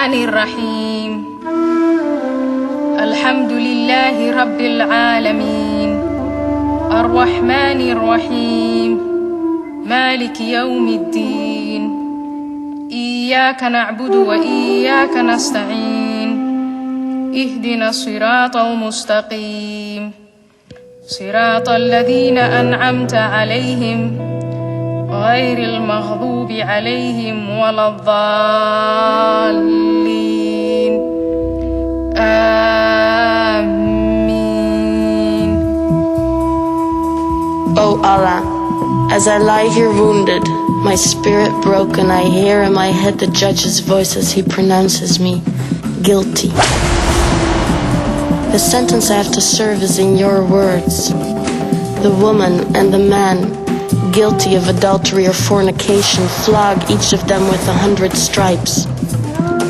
الرحمن الرحيم الحمد لله رب العالمين الرحمن الرحيم مالك يوم الدين إياك نعبد وإياك نستعين اهدنا الصراط المستقيم صراط الذين أنعمت عليهم غير المغضوب عليهم ولا الضالين آمين. O Allah, as I lie here wounded, my spirit broken, I hear in my head the judge's voice as he pronounces me guilty. The sentence I have to serve is in your words. The woman and the man guilty of adultery or fornication, flog each of them with 100 stripes.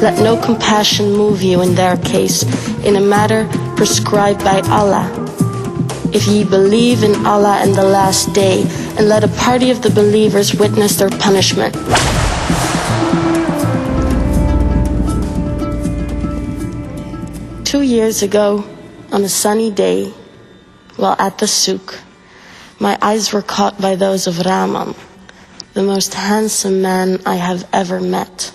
Let no compassion move you in their case, in a matter prescribed by Allah. If ye believe in Allah and the last day, and let a party of the believers witness their punishment. Two years ago, on a sunny day, while at the souk, my eyes were caught by those of Rahman, the most handsome man I have ever met.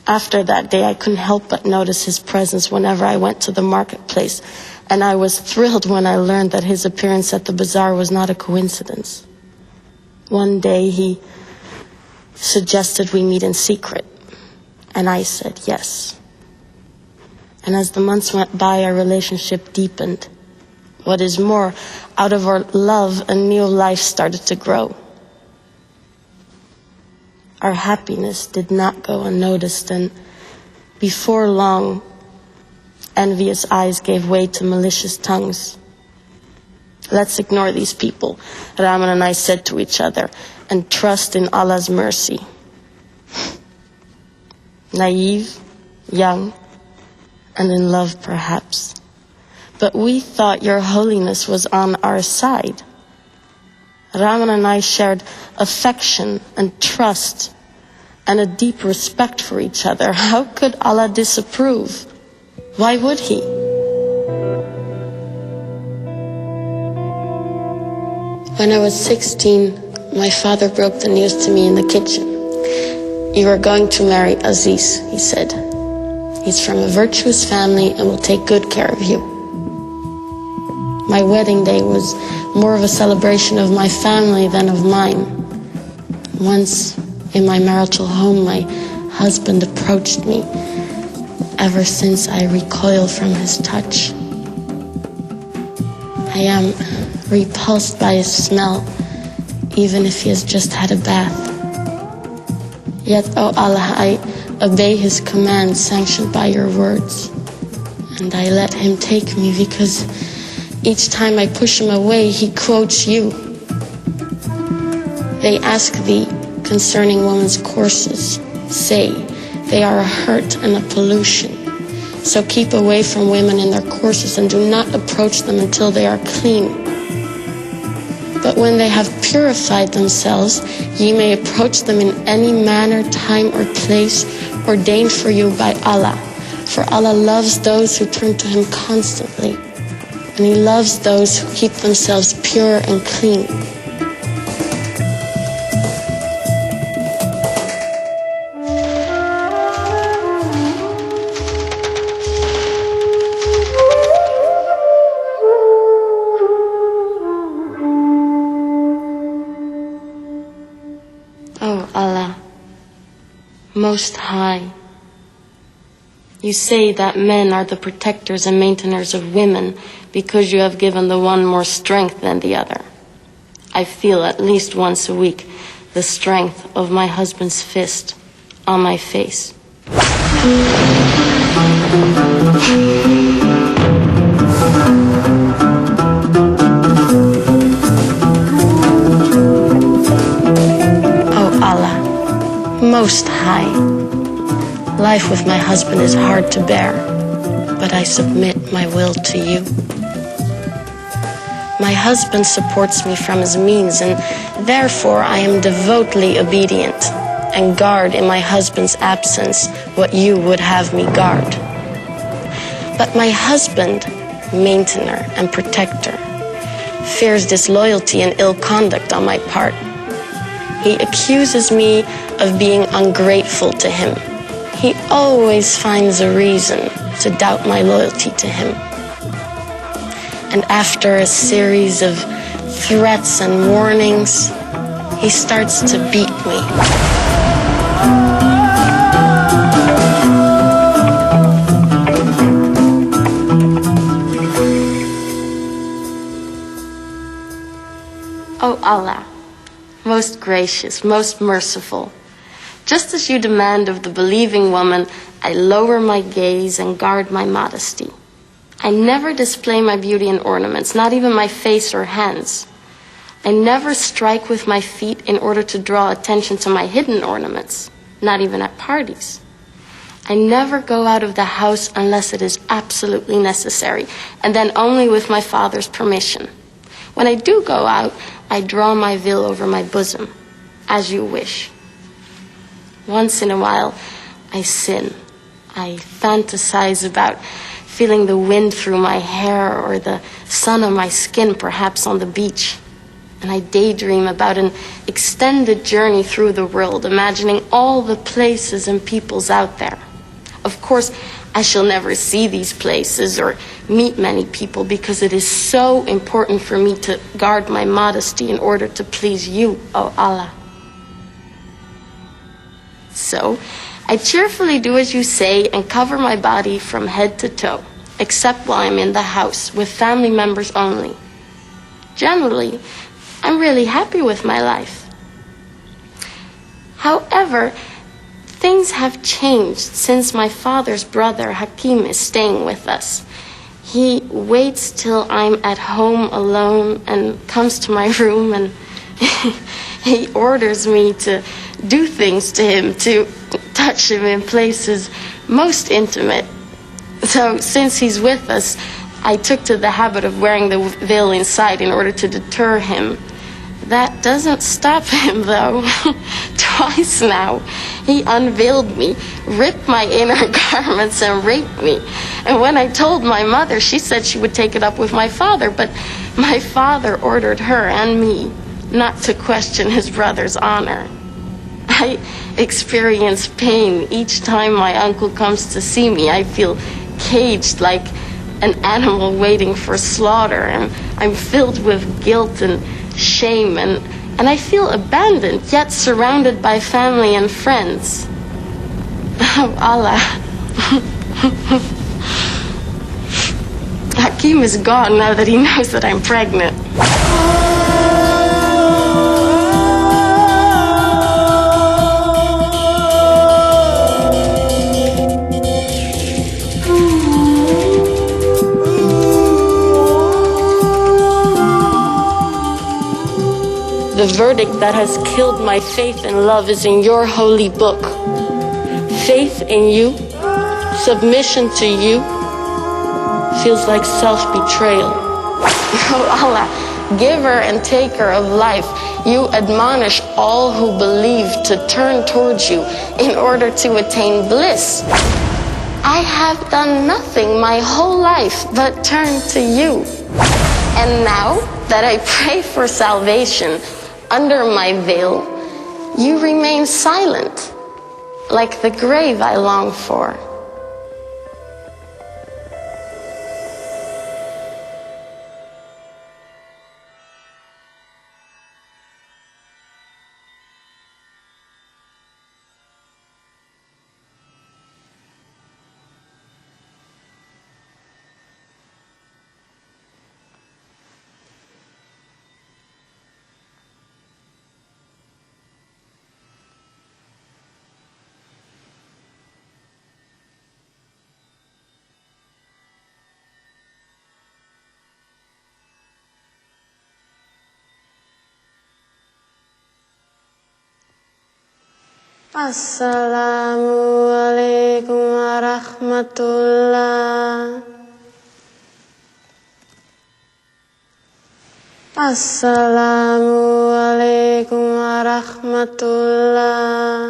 After that day, I couldn't help but notice his presence whenever I went to the marketplace, and I was thrilled when I learned that his appearance at the bazaar was not a coincidence. One day, he suggested we meet in secret, and I said yes. And as the months went by, our relationship deepened. What is more, out of our love, a new life started to grow. Our happiness did not go unnoticed, and before long, envious eyes gave way to malicious tongues. Let's ignore these people, Rahman and I said to each other, and trust in Allah's mercy. Naive, young, and in love perhaps. But we thought your holiness was on our side. Rahman and I shared affection and trust and a deep respect for each other. How could Allah disapprove? Why would he? When I was 16, my father broke the news to me in the kitchen. You are going to marry Aziz, he said. He's from a virtuous family and will take good care of you. My wedding day was more of a celebration of my family than of mine. Once in my marital home, my husband approached me. Ever since, I recoil from his touch. I am repulsed by his smell, even if he has just had a bath. Yet, O Allah, I obey his command sanctioned by your words. And I let him take me because each time I push him away, he quotes you. They ask thee concerning women's courses. Say, they are a hurt and a pollution. So keep away from women in their courses and do not approach them until they are clean. But when they have purified themselves, ye may approach them in any manner, time, or place ordained for you by Allah. For Allah loves those who turn to him constantly. And he loves those who keep themselves pure and clean. Oh Allah, Most High, you say that men are the protectors and maintainers of women because you have given the one more strength than the other. I feel at least once a week the strength of my husband's fist on my face. Oh Allah, Most High, life with my husband is hard to bear, but I submit my will to you. My husband supports me from his means, and therefore I am devotedly obedient. and guard in my husband's absence what you would have me guard. But my husband, maintainer and protector, fears disloyalty and ill conduct on my part. He accuses me of being ungrateful to him. He always finds a reason to doubt my loyalty to him. And after a series of threats and warnings, he starts to beat me. O Allah, most gracious, most merciful, just as you demand of the believing woman, I lower my gaze and guard my modesty. I never display my beauty and ornaments, not even my face or hands. I never strike with my feet in order to draw attention to my hidden ornaments, not even at parties. I never go out of the house unless it is absolutely necessary, and then only with my father's permission. When I do go out, I draw my veil over my bosom, as you wish. Once in a while, I sin. I fantasize about feeling the wind through my hair or the sun on my skin, perhaps on the beach. And I daydream about an extended journey through the world, imagining all the places and peoples out there. Of course, I shall never see these places or meet many people because it is so important for me to guard my modesty in order to please you, O Allah. So, I cheerfully do as you say and cover my body from head to toe, except while I'm in the house with family members only. Generally, I'm really happy with my life. However, things have changed since my father's brother Hakim is staying with us. He waits till I'm at home alone and comes to my room and he orders me to do things to him, to touch him in places most intimate. So since he's with us, I took to the habit of wearing the veil inside in order to deter him. That doesn't stop him, though. Twice now, he unveiled me, ripped my inner garments, and raped me. And when I told my mother, she said she would take it up with my father, but my father ordered her and me not to question his brother's honor. I experience pain each time my uncle comes to see me. I feel caged like an animal waiting for slaughter, and I'm filled with guilt and shame, and I feel abandoned, yet surrounded by family and friends. Oh, Allah. Hakim is gone now that he knows that I'm pregnant. The verdict that has killed my faith and love is in your holy book. Faith in you, submission to you, feels like self-betrayal. Oh Allah, giver and taker of life, you admonish all who believe to turn towards you in order to attain bliss. I have done nothing my whole life but turn to you. And now that I pray for salvation under my veil, you remain silent, like the grave I long for. Assalamualaikum warahmatullah. Assalamualaikum warahmatullah. rahmatullah.